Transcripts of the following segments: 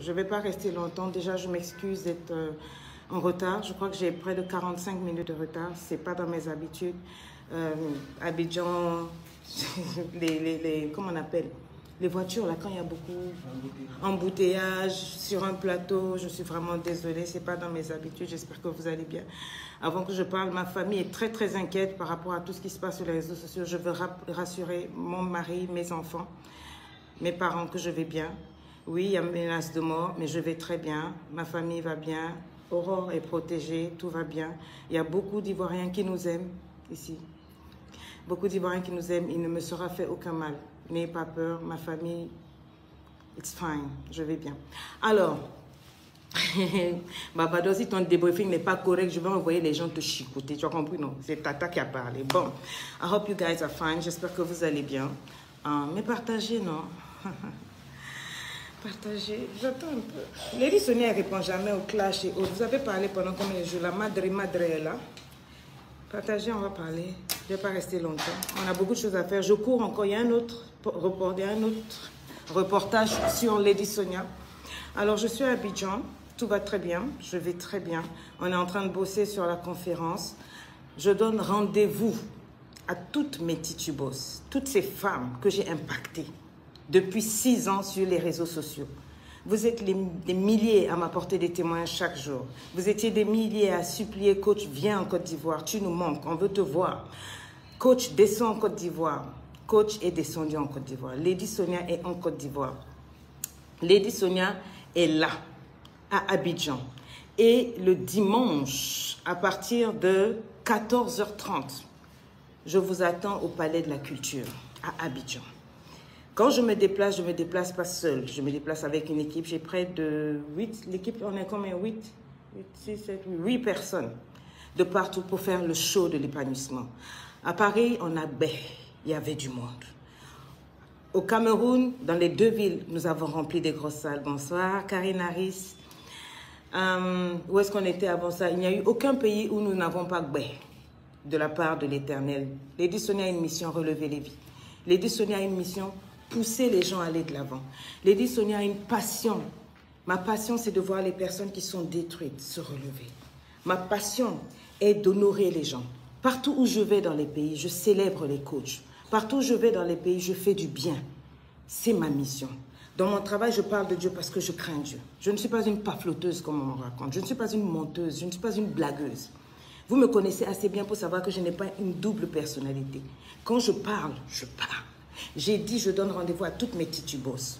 je ne vais pas rester longtemps. Déjà, je m'excuse d'être en retard. Je crois que j'ai près de 45 minutes de retard. Ce n'est pas dans mes habitudes. Abidjan, comment on appelle? Les voitures, là, quand il y a beaucoup embouteillage sur un plateau, je suis vraiment désolée, ce n'est pas dans mes habitudes, j'espère que vous allez bien. Avant que je parle, ma famille est très, très inquiète par rapport à tout ce qui se passe sur les réseaux sociaux. Je veux rassurer mon mari, mes enfants, mes parents que je vais bien. Oui, il y a une menace de mort, mais je vais très bien. Ma famille va bien. Aurore est protégée, tout va bien. Il y a beaucoup d'Ivoiriens qui nous aiment ici. Beaucoup d'Ivoiriens qui nous aiment. Il ne me sera fait aucun mal. N'ayez pas peur, ma famille, it's fine, je vais bien. Alors, Barbado, si ton débriefing n'est pas correct, je vais envoyer les gens te chicoter. Tu as compris, non? C'est Tata qui a parlé. Bon, I hope you guys are fine. J'espère que vous allez bien. Mais partagez, non? Partagez, j'attends un peu. Lady Sonia ne répond jamais au clash et autres. Vous avez parlé pendant combien de jours? La madre est là. Partagez, on va parler. Je ne vais pas rester longtemps. On a beaucoup de choses à faire. Je cours encore. Il y a un autre reportage sur Lady Sonia. Alors, je suis à Abidjan. Tout va très bien. Je vais très bien. On est en train de bosser sur la conférence. Je donne rendez-vous à toutes mes titubos, toutes ces femmes que j'ai impactées depuis 6 ans sur les réseaux sociaux. Vous êtes des milliers à m'apporter des témoins chaque jour. Vous étiez des milliers à supplier, coach, viens en Côte d'Ivoire, tu nous manques, on veut te voir. Coach, descends en Côte d'Ivoire. Coach est descendu en Côte d'Ivoire. Lady Sonia est en Côte d'Ivoire. Lady Sonia est là, à Abidjan. Et le dimanche, à partir de 14h30, je vous attends au Palais de la Culture, à Abidjan. Quand je me déplace pas seule. Je me déplace avec une équipe. J'ai près de 8. L'équipe, on est combien? 8 personnes de partout pour faire le show de l'épanouissement. À Paris, on a il y avait du monde. Au Cameroun, dans les 2 villes, nous avons rempli des grosses salles. Bonsoir, Karine Harris. Où est-ce qu'on était avant ça? Il n'y a eu aucun pays où nous n'avons pas de la part de l'Éternel. Lady Sonia a une mission, relever les vies. Lady Sonia a une mission, pousser les gens à aller de l'avant. Lady Sonia a une passion. Ma passion, c'est de voir les personnes qui sont détruites se relever. Ma passion est d'honorer les gens. Partout où je vais dans les pays, je célèbre les coachs. Partout où je vais dans les pays, je fais du bien. C'est ma mission. Dans mon travail, je parle de Dieu parce que je crains Dieu. Je ne suis pas une pafloteuse comme on me raconte. Je ne suis pas une menteuse. Je ne suis pas une blagueuse. Vous me connaissez assez bien pour savoir que je n'ai pas une double personnalité. Quand je parle, je parle. J'ai dit, je donne rendez-vous à toutes mes titubos.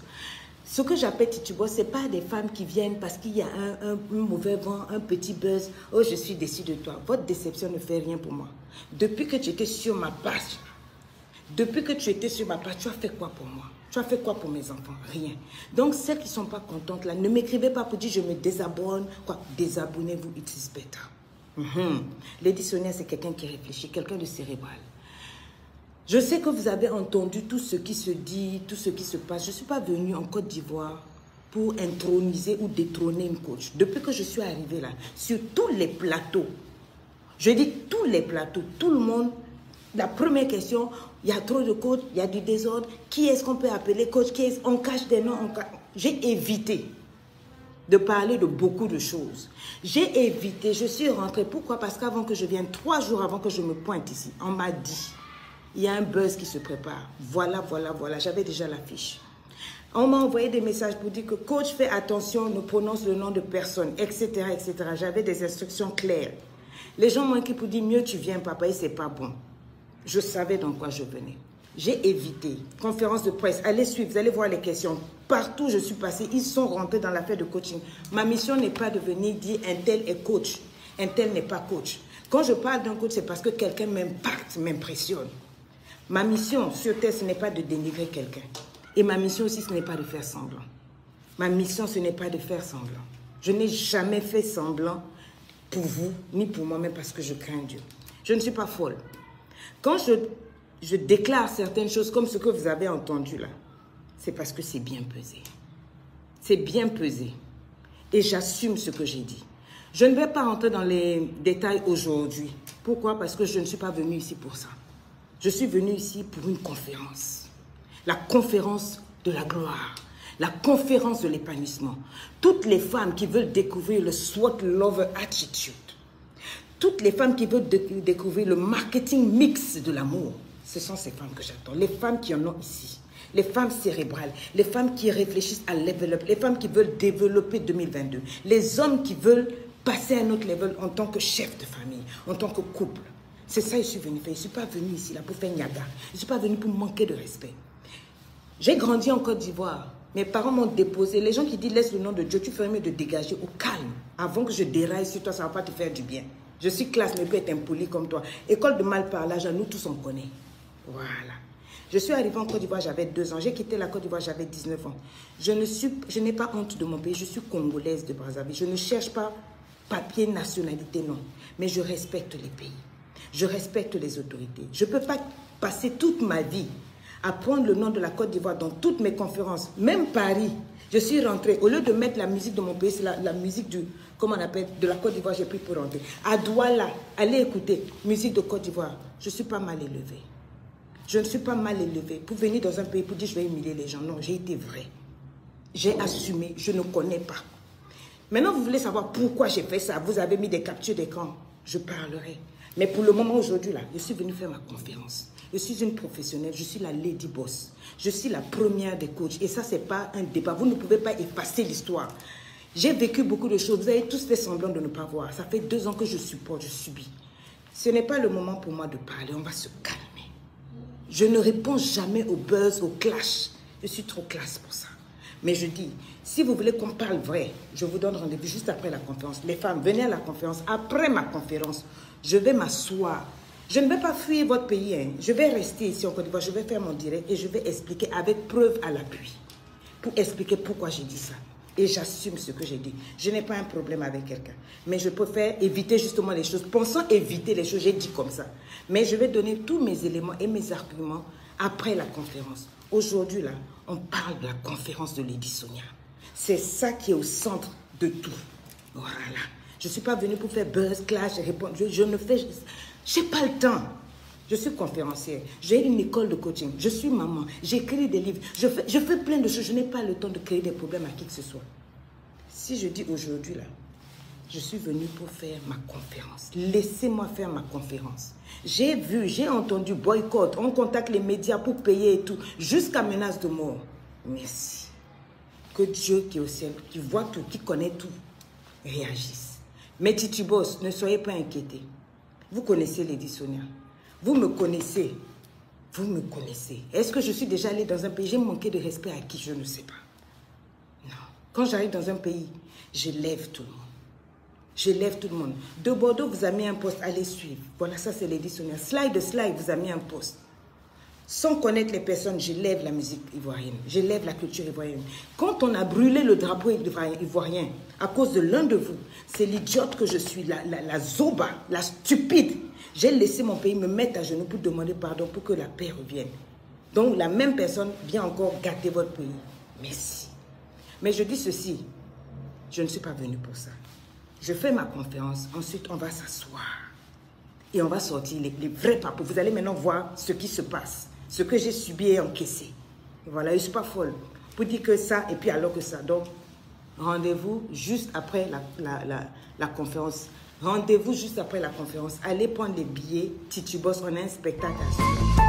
Ce que j'appelle titubos, ce n'est pas des femmes qui viennent parce qu'il y a un mauvais vent, un petit buzz. Oh, je suis déçue de toi. Votre déception ne fait rien pour moi. Depuis que tu étais sur ma page, tu as fait quoi pour moi? Tu as fait quoi pour mes enfants? Rien. Donc, celles qui ne sont pas contentes, là, ne m'écrivez pas pour dire je me désabonne. Quoi? Désabonnez-vous, it is better. Lady Sonia, c'est quelqu'un qui réfléchit, quelqu'un de cérébral. Je sais que vous avez entendu tout ce qui se dit, tout ce qui se passe. Je ne suis pas venue en Côte d'Ivoire pour introniser ou détrôner une coach. Depuis que je suis arrivée là, sur tous les plateaux, je dis tous les plateaux, tout le monde, la première question, il y a trop de coachs, il y a du désordre. Qui est-ce qu'on peut appeler coach? On cache des noms. J'ai évité de parler de beaucoup de choses. J'ai évité, je suis rentrée. Pourquoi? Parce qu'avant que je vienne, 3 jours avant que je me pointe ici, on m'a dit, il y a un buzz qui se prépare. Voilà. J'avais déjà l'affiche. On m'a envoyé des messages pour dire que coach, fais attention, ne prononce le nom de personne, etc., etc. J'avais des instructions claires. Les gens m'ont écrit pour dire, mieux tu viens, papa, et c'est pas bon. Je savais dans quoi je venais. J'ai évité. Conférence de presse, allez suivre, vous allez voir les questions. Partout où je suis passée, ils sont rentrés dans l'affaire de coaching. Ma mission n'est pas de venir dire un tel est coach, un tel n'est pas coach. Quand je parle d'un coach, c'est parce que quelqu'un m'impacte, m'impressionne. Ma mission sur Terre, ce n'est pas de dénigrer quelqu'un. Et ma mission aussi, ce n'est pas de faire semblant. Ma mission, ce n'est pas de faire semblant. Je n'ai jamais fait semblant pour vous, ni pour moi-même, parce que je crains Dieu. Je ne suis pas folle. Quand je déclare certaines choses comme ce que vous avez entendu là, c'est parce que c'est bien pesé. C'est bien pesé. Et j'assume ce que j'ai dit. Je ne vais pas rentrer dans les détails aujourd'hui. Pourquoi? Parce que je ne suis pas venue ici pour ça. Je suis venue ici pour une conférence. La conférence de la gloire. La conférence de l'épanouissement. Toutes les femmes qui veulent découvrir le SWOT Lover Attitude. Toutes les femmes qui veulent découvrir le marketing mix de l'amour. Ce sont ces femmes que j'attends. Les femmes qui en ont ici. Les femmes cérébrales. Les femmes qui réfléchissent à level up. Les femmes qui veulent développer 2022. Les hommes qui veulent passer à un autre level en tant que chef de famille, en tant que couple. C'est ça que je suis venue faire. Je ne suis pas venue ici là pour faire niaga. Je ne suis pas venue pour manquer de respect. J'ai grandi en Côte d'Ivoire. Mes parents m'ont déposé. Les gens qui disent laisse le nom de Dieu, tu ferais mieux de dégager au calme. Avant que je déraille sur toi, ça ne va pas te faire du bien. Je suis classe, mais peux être impoli comme toi. École de malparlage, nous tous on connaît. Voilà. Je suis arrivée en Côte d'Ivoire, j'avais 2 ans. J'ai quitté la Côte d'Ivoire, j'avais 19 ans. Je n'ai pas honte de mon pays. Je suis congolaise de Brazzaville. Je ne cherche pas papier, nationalité, non. Mais je respecte les pays. Je respecte les autorités. Je ne peux pas passer toute ma vie à prendre le nom de la Côte d'Ivoire dans toutes mes conférences. Même Paris, je suis rentrée. Au lieu de mettre la musique de mon pays, c'est la musique comment on appelle, de la Côte d'Ivoire, j'ai pris pour rentrer. À Douala, allez écouter, musique de Côte d'Ivoire. Je ne suis pas mal élevée. Je ne suis pas mal élevée pour venir dans un pays pour dire je vais humilier les gens. Non, j'ai été vraie. J'ai assumé, je ne connais pas. Maintenant, vous voulez savoir pourquoi j'ai fait ça. Vous avez mis des captures d'écran. Je parlerai. Mais pour le moment, aujourd'hui, là, je suis venue faire ma conférence. Je suis une professionnelle, je suis la lady boss. Je suis la première des coachs. Et ça, ce n'est pas un débat. Vous ne pouvez pas effacer l'histoire. J'ai vécu beaucoup de choses. Vous avez tous fait semblant de ne pas voir. Ça fait 2 ans que je supporte, je subis. Ce n'est pas le moment pour moi de parler. On va se calmer. Je ne réponds jamais au buzz, au clash. Je suis trop classe pour ça. Mais je dis, si vous voulez qu'on parle vrai, je vous donne rendez-vous juste après la conférence. Les femmes, venez à la conférence. Après ma conférence, je vais m'asseoir. Je ne vais pas fuir votre pays. Hein. Je vais rester ici en Côte d'Ivoire. Je vais faire mon direct et je vais expliquer avec preuve à l'appui. Pour expliquer pourquoi j'ai dit ça. Et j'assume ce que j'ai dit. Je n'ai pas un problème avec quelqu'un. Mais je préfère éviter justement les choses. Pensant éviter les choses, j'ai dit comme ça. Mais je vais donner tous mes éléments et mes arguments après la conférence. Aujourd'hui, là, on parle de la conférence de Lady Sonia. C'est ça qui est au centre de tout. Voilà. Je ne suis pas venue pour faire buzz, clash, répondre. Je ne fais... Je n'ai pas le temps. Je suis conférencière. J'ai une école de coaching. Je suis maman. J'écris des livres. Je fais plein de choses. Je n'ai pas le temps de créer des problèmes à qui que ce soit. Si je dis aujourd'hui, là, je suis venue pour faire ma conférence. Laissez-moi faire ma conférence. J'ai vu, j'ai entendu boycott. On contacte les médias pour payer et tout. Jusqu'à menace de mort. Merci. Que Dieu qui est au ciel, qui voit tout, qui connaît tout, réagisse. Mes titubos, ne soyez pas inquiétés. Vous connaissez Lady Sonia. Vous me connaissez. Vous me connaissez. Est-ce que je suis déjà allée dans un pays? J'ai manqué de respect à qui? Je ne sais pas. Non. Quand j'arrive dans un pays, je lève tout le monde. Je lève tout le monde. De Bordeaux vous a mis un poste, allez suivre. Voilà, ça c'est Lady Sonia. Slide vous a mis un poste. Sans connaître les personnes, je lève la musique ivoirienne. Je lève la culture ivoirienne. Quand on a brûlé le drapeau ivoirien à cause de l'un de vous, c'est l'idiote que je suis, la zoba, la stupide. J'ai laissé mon pays me mettre à genoux pour demander pardon pour que la paix revienne. Donc la même personne vient encore gâter votre pays. Merci. Mais je dis ceci, je ne suis pas venue pour ça. Je fais ma conférence, ensuite on va s'asseoir. Et on va sortir les vrais papous. Vous allez maintenant voir ce qui se passe. Ce que j'ai subi et encaissé. Et voilà, je ne suis pas folle. Pour dire que ça, et puis alors que ça. Donc, rendez-vous juste après la conférence. Rendez-vous juste après la conférence. Allez prendre les billets. Titubos, on a un spectacle à suivre.